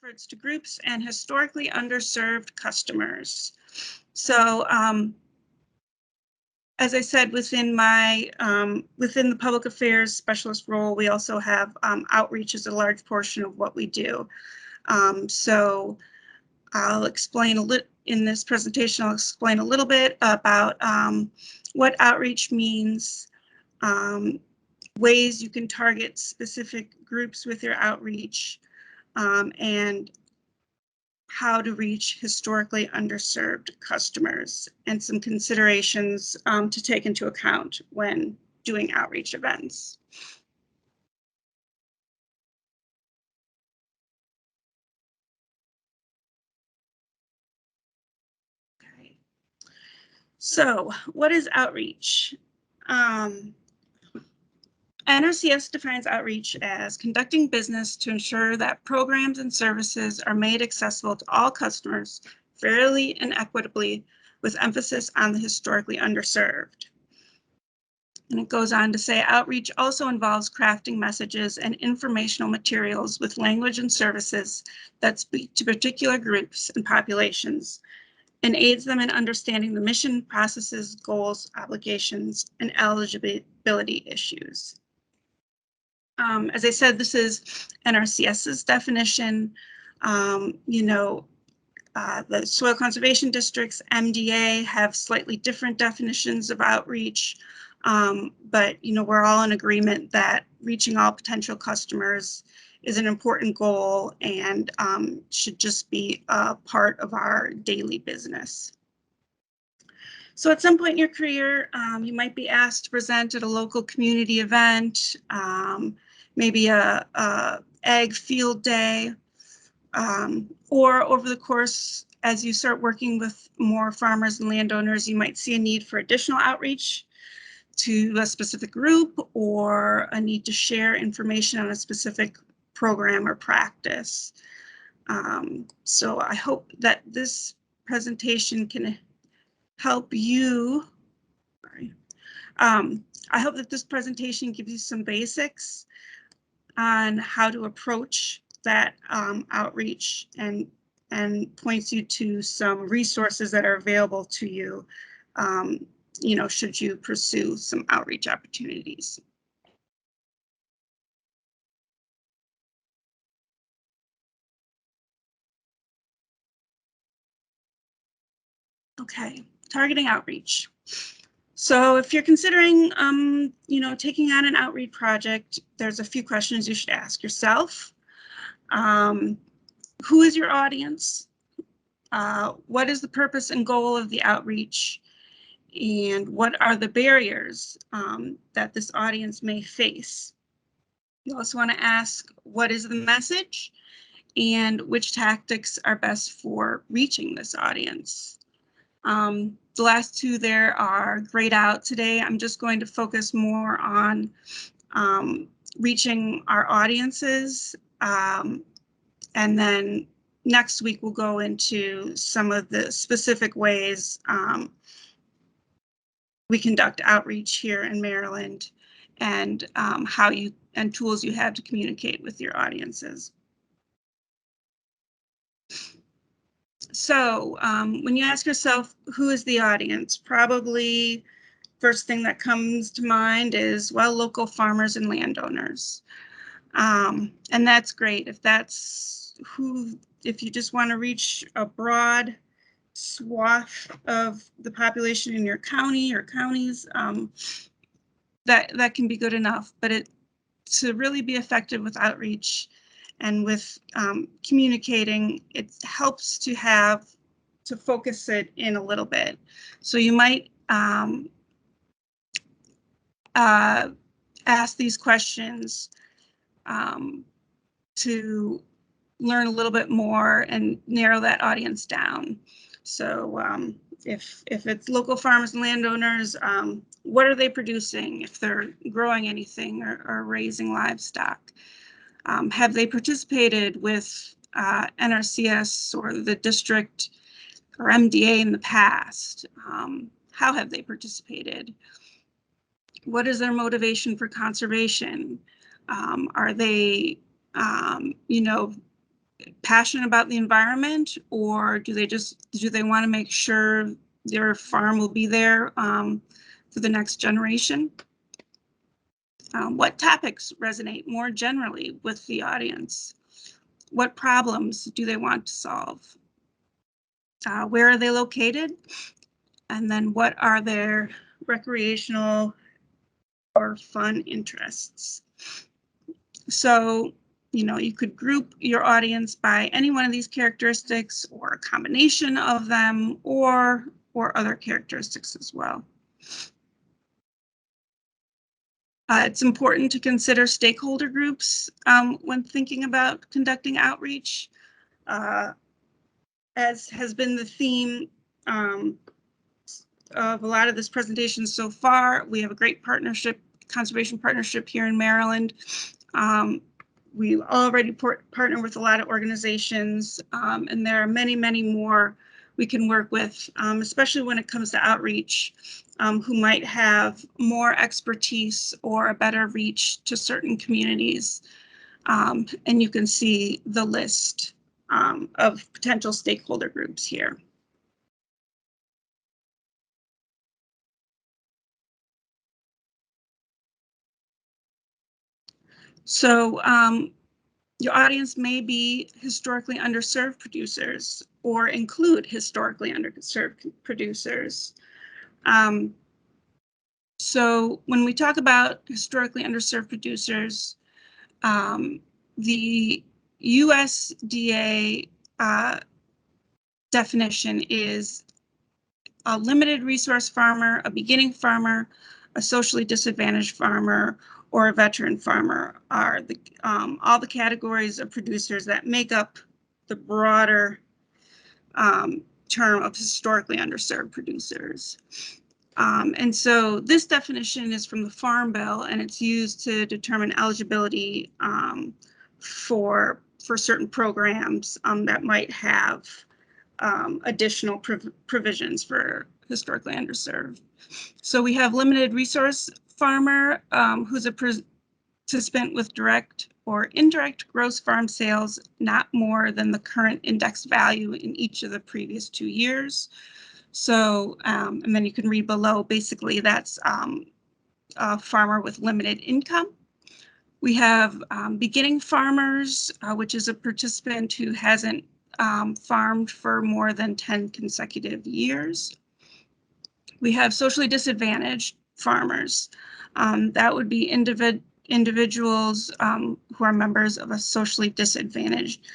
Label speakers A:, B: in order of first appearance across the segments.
A: efforts to groups and historically underserved customers. So as I said, within the public affairs specialist role, we also have outreach as a large portion of what we do. So I'll explain a little in this presentation. I'll explain a little bit about what outreach means, ways you can target specific groups with your outreach, and how to reach historically underserved customers, and some considerations to take into account when doing outreach events. Okay. So what is outreach? NRCS defines outreach as conducting business to ensure that programs and services are made accessible to all customers fairly and equitably, with emphasis on the historically underserved. And it goes on to say outreach also involves crafting messages and informational materials with language and services that speak to particular groups and populations, and aids them in understanding the mission, processes, goals, obligations, and eligibility issues. As I said, this is NRCS's definition. The soil conservation districts, MDA, have slightly different definitions of outreach, but we're all in agreement that reaching all potential customers is an important goal and should just be a part of our daily business. So at some point in your career, you might be asked to present at a local community event, maybe a ag field day, or over the course, as you start working with more farmers and landowners, you might see a need for additional outreach to a specific group or a need to share information on a specific program or practice. So I hope that this presentation can help you. I hope that this presentation gives you some basics on how to approach that outreach and points you to some resources that are available to you, should you pursue some outreach opportunities. Okay, targeting outreach. So if you're considering, taking on an outreach project, there's a few questions you should ask yourself. Who is your audience? What is the purpose and goal of the outreach? And what are the barriers that this audience may face? You also want to ask, what is the message? And which tactics are best for reaching this audience? The last two there are grayed out today. I'm just going to focus more on reaching our audiences. And then next week we'll go into some of the specific ways we conduct outreach here in Maryland, and tools you have to communicate with your audiences. So when you ask yourself, who is the audience? Probably first thing that comes to mind is, well, local farmers and landowners. And that's great. If you just want to reach a broad swath of the population in your county or counties, that can be good enough. But to really be effective with outreach and with communicating, it helps to focus it in a little bit. So you might ask these questions to learn a little bit more and narrow that audience down. So if it's local farmers and landowners, what are they producing? If they're growing anything or raising livestock? Have they participated with NRCS or the district or MDA in the past? How have they participated? What is their motivation for conservation? Are they, passionate about the environment, or do they want to make sure their farm will be there for the next generation? What topics resonate more generally with the audience? What problems do they want to solve? Where are they located? And then what are their recreational or fun interests? So, you could group your audience by any one of these characteristics or a combination of them, or other characteristics as well. It's important to consider stakeholder groups when thinking about conducting outreach. As has been the theme of a lot of this presentation so far, we have a great conservation partnership here in Maryland. We already partner with a lot of organizations, and there are many, many more we can work with, especially when it comes to outreach, who might have more expertise or a better reach to certain communities. And you can see the list of potential stakeholder groups here. So your audience may be historically underserved producers or include historically underserved producers. So when we talk about historically underserved producers, the USDA definition is a limited resource farmer, a beginning farmer, a socially disadvantaged farmer, or a veteran farmer are all the categories of producers that make up the broader term of historically underserved producers. And so this definition is from the Farm Bill, and it's used to determine eligibility for certain programs that might have additional provisions for historically underserved. So we have limited resource farmer, who's a participant with direct or indirect gross farm sales not more than the current index value in each of the previous 2 years. So, and then you can read below, basically that's a farmer with limited income. We have beginning farmers, which is a participant who hasn't farmed for more than 10 consecutive years. We have socially disadvantaged farmers. That would be individuals who are members of a socially disadvantaged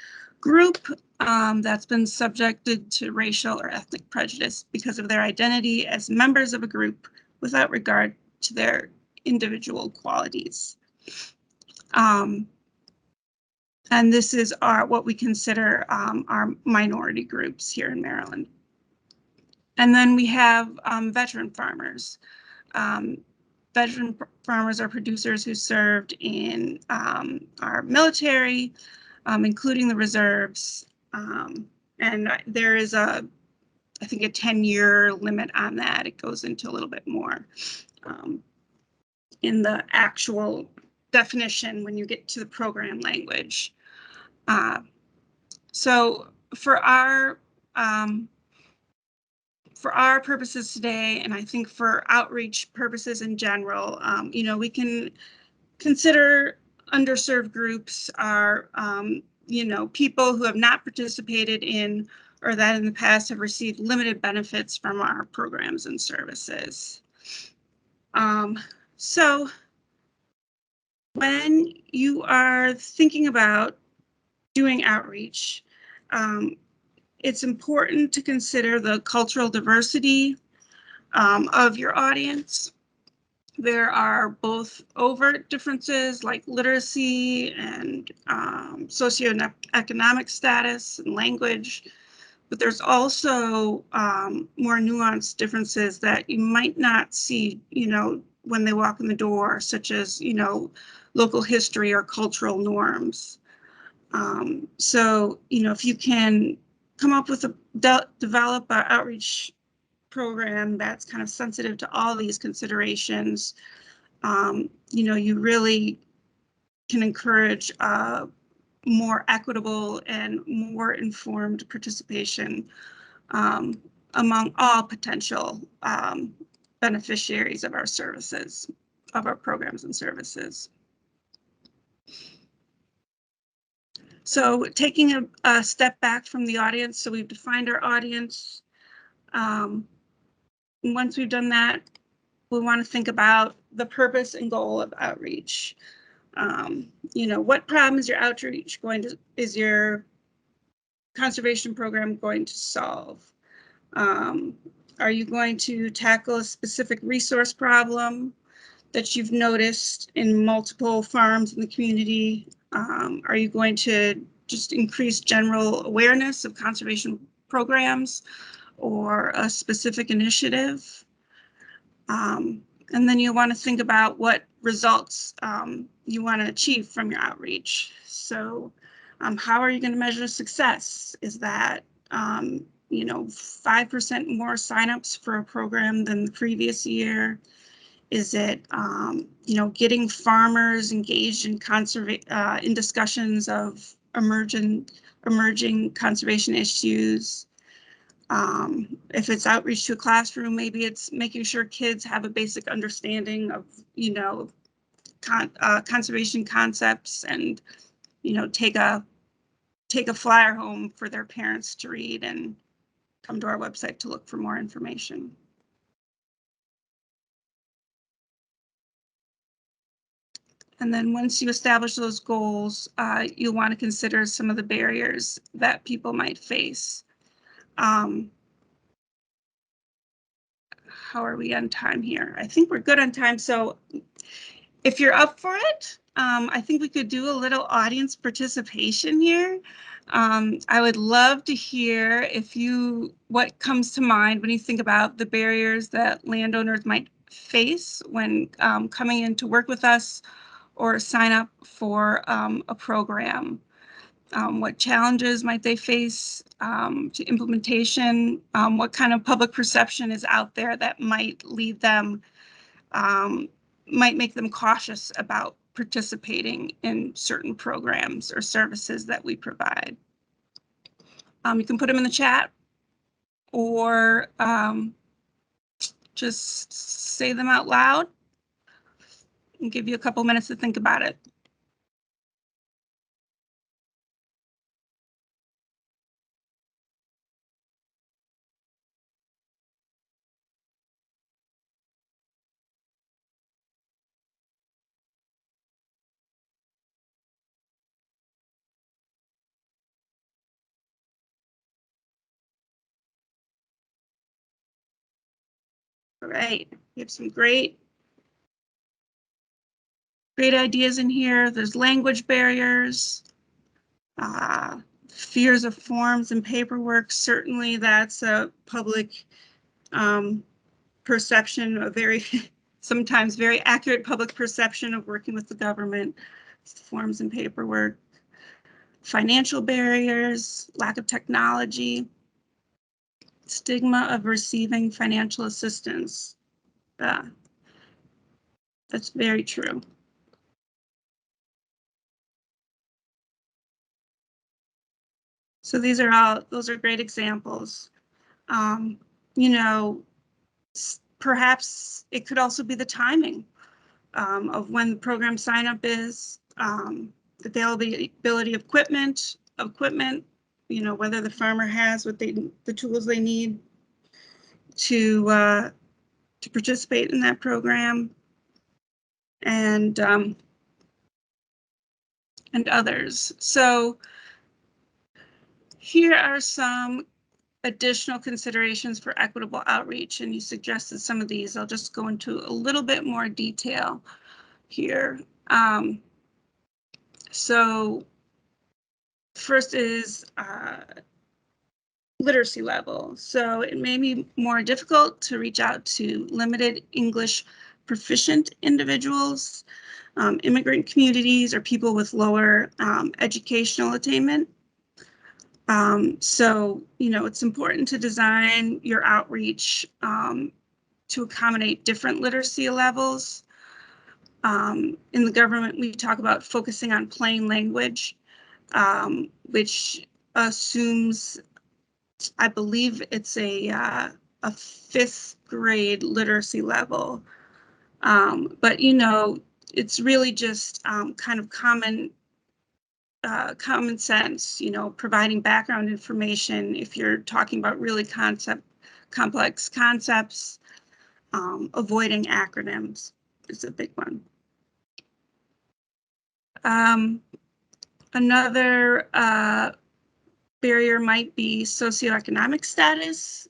A: group that's been subjected to racial or ethnic prejudice because of their identity as members of a group without regard to their individual qualities. And this is what we consider our minority groups here in Maryland. And then we have veteran farmers. Veteran farmers are producers who served in our military, including the reserves. And there is I think a 10-year limit on that. It goes into a little bit more in the actual definition when you get to the program language. So for our purposes today, and I think for outreach purposes in general, we can consider underserved groups are, people who have not participated in or that in the past have received limited benefits from our programs and services. So when you are thinking about doing outreach, it's important to consider the cultural diversity of your audience. There are both overt differences like literacy and socioeconomic status and language, but there's also more nuanced differences that you might not see, when they walk in the door, such as, local history or cultural norms. So, if you can come up with develop an outreach program that's kind of sensitive to all these considerations, you really can encourage more equitable and more informed participation among all potential beneficiaries of our services, of our programs and services. So taking a step back from the audience, so we've defined our audience. Once we've done that, we want to think about the purpose and goal of outreach. You know, what problem is your outreach is your conservation program going to solve? Are you going to tackle a specific resource problem that you've noticed in multiple farms in the community? Are you going to just increase general awareness of conservation programs or a specific initiative? And then you want to think about what results you want to achieve from your outreach. So how are you going to measure success? Is that, you know, 5% more signups for a program than the previous year? Is it, you know, getting farmers engaged in in discussions of emerging conservation issues? If it's outreach to a classroom, maybe it's making sure kids have a basic understanding of, you know, conservation concepts, and, you know, take a flyer home for their parents to read and come to our website to look for more information. And then once you establish those goals, you'll want to consider some of the barriers that people might face. How are we on time here? I think we're good on time. So if you're up for it, I think we could do a little audience participation here. I would love to hear what comes to mind when you think about the barriers that landowners might face when coming in to work with us or sign up for a program. What challenges might they face to implementation? What kind of public perception is out there that might lead them, might make them cautious about participating in certain programs or services that we provide? You can put them in the chat, or just say them out loud and give you a couple minutes to think about it. All right, we have some great ideas in here. There's language barriers, fears of forms and paperwork. Certainly that's a public perception, a very, sometimes very accurate public perception of working with the government, forms and paperwork. Financial barriers, lack of technology, stigma of receiving financial assistance. That's very true. So those are great examples. You know, perhaps it could also be the timing of when the program sign up is, the availability of equipment, you know, whether the farmer has the tools they need to participate in that program, and others. So here are some additional considerations for equitable outreach, and you suggested some of these. I'll just go into a little bit more detail here. So first is literacy level. So it may be more difficult to reach out to limited English proficient individuals, immigrant communities, or people with lower educational attainment. So, you know, it's important to design your outreach to accommodate different literacy levels. In the government, we talk about focusing on plain language. which assumes, I believe it's a 5th grade literacy level. But, you know, it's really just kind of common sense, you know, providing background information if you're talking about really complex concepts. Avoiding acronyms is a big one. Another barrier might be socioeconomic status.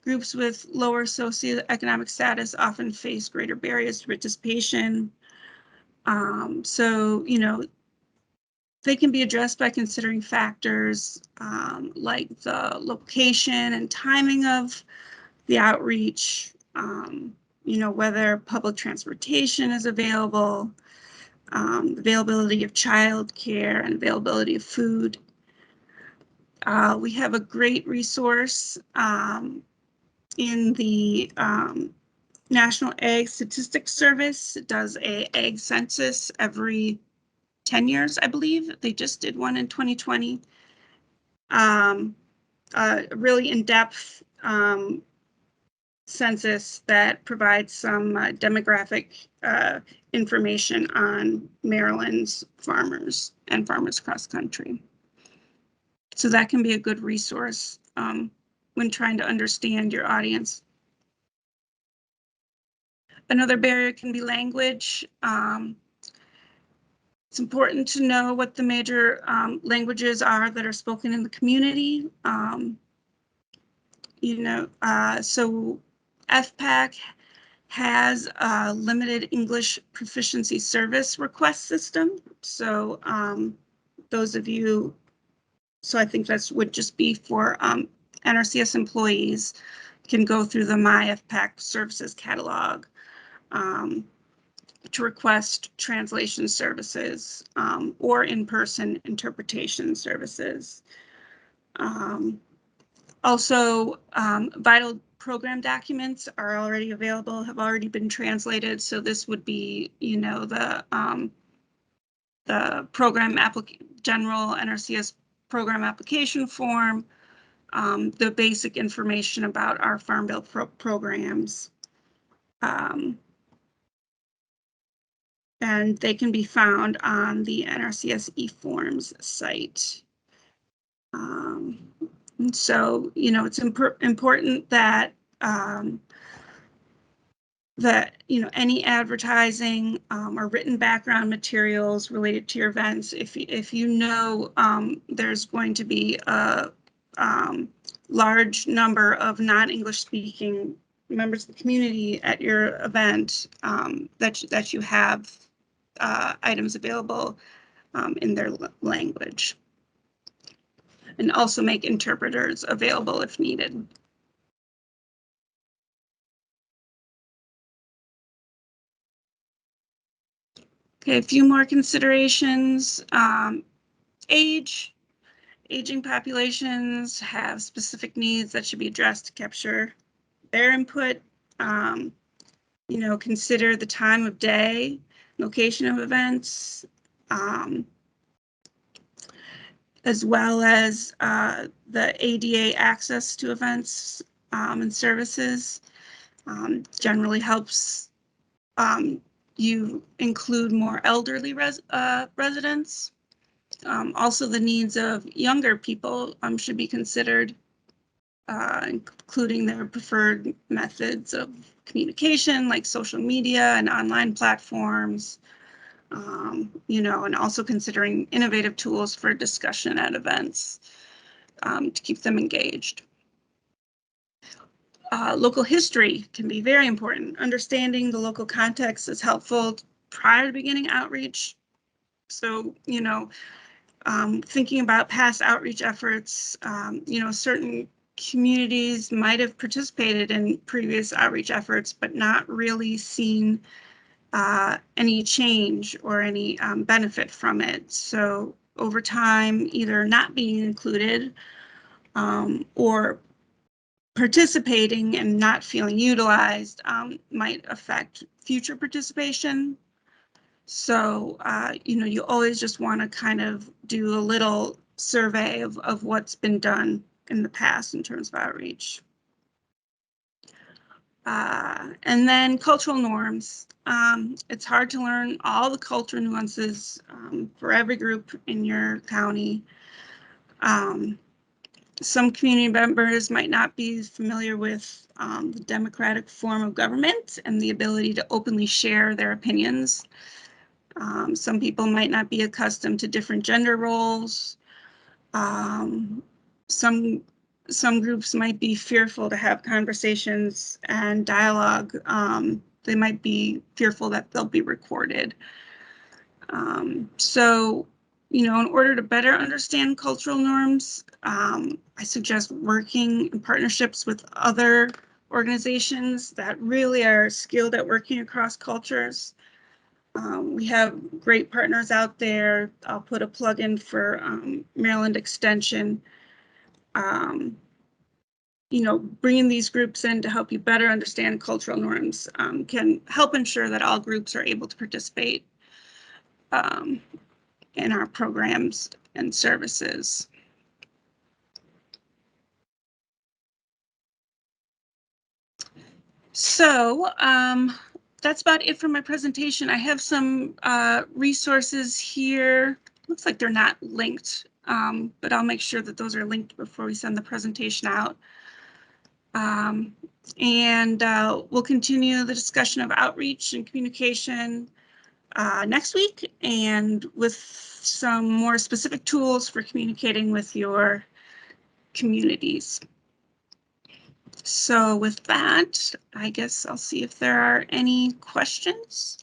A: Groups with lower socioeconomic status often face greater barriers to participation. So, you know, they can be addressed by considering factors like the location and timing of the outreach, you know, whether public transportation is available, availability of childcare, and availability of food. We have a great resource in the National Ag Statistics Service. It does a ag census every 10 years, I believe. They just did one in 2020. Really in-depth census that provides some demographic information on Maryland's farmers and farmers across the country. So that can be a good resource when trying to understand your audience. Another barrier can be language. It's important to know what the major languages are that are spoken in the community. You know, so FPAC has a limited English proficiency service request system. So those of you, so I think that would just be for NRCS employees, can go through the My FPAC services catalog to request translation services or in-person interpretation services. Also, vital program documents are already available, have already been translated. So this would be, you know, the program general NRCS program application form, the basic information about our Farm Bill programs. And they can be found on the NRCS eForms site. And so, you know, it's important that you know, any advertising or written background materials related to your events, if you know there's going to be a large number of non-English speaking members of the community at your event, that you have items available in their language. And also make interpreters available if needed. Okay, a few more considerations. Aging populations have specific needs that should be addressed to capture their input. You know, consider the time of day, location of events, as well as the ADA access to events and services. Generally helps you include more elderly residents. Also, the needs of younger people should be considered, including their preferred methods of communication, like social media and online platforms. You know, and also considering innovative tools for discussion at events to keep them engaged. Local history can be very important. Understanding the local context is helpful prior to beginning outreach. So, you know, thinking about past outreach efforts, you know, certain communities might have participated in previous outreach efforts, but not really seen any change or any benefit from it. So over time, either not being included or participating and not feeling utilized might affect future participation. So, you always just want to kind of do a little survey of what's been done in the past in terms of outreach. And then cultural norms. It's hard to learn all the cultural nuances for every group in your county. Some community members might not be familiar with the democratic form of government and the ability to openly share their opinions. Some people might not be accustomed to different gender roles. Um, some some groups might be fearful to have conversations and dialogue. They might be fearful that they'll be recorded. So, in order to better understand cultural norms, I suggest working in partnerships with other organizations that really are skilled at working across cultures. We have great partners out there. I'll put a plug in for Maryland Extension. Bringing these groups in to help you better understand cultural norms can help ensure that all groups are able to participate um, in our programs and services. So that's about it for my presentation. I have some resources here. Looks like they're not linked, but I'll make sure that those are linked before we send the presentation out. And we'll continue the discussion of outreach and communication next week, and with some more specific tools for communicating with your communities. So with that, I guess I'll see if there are any questions.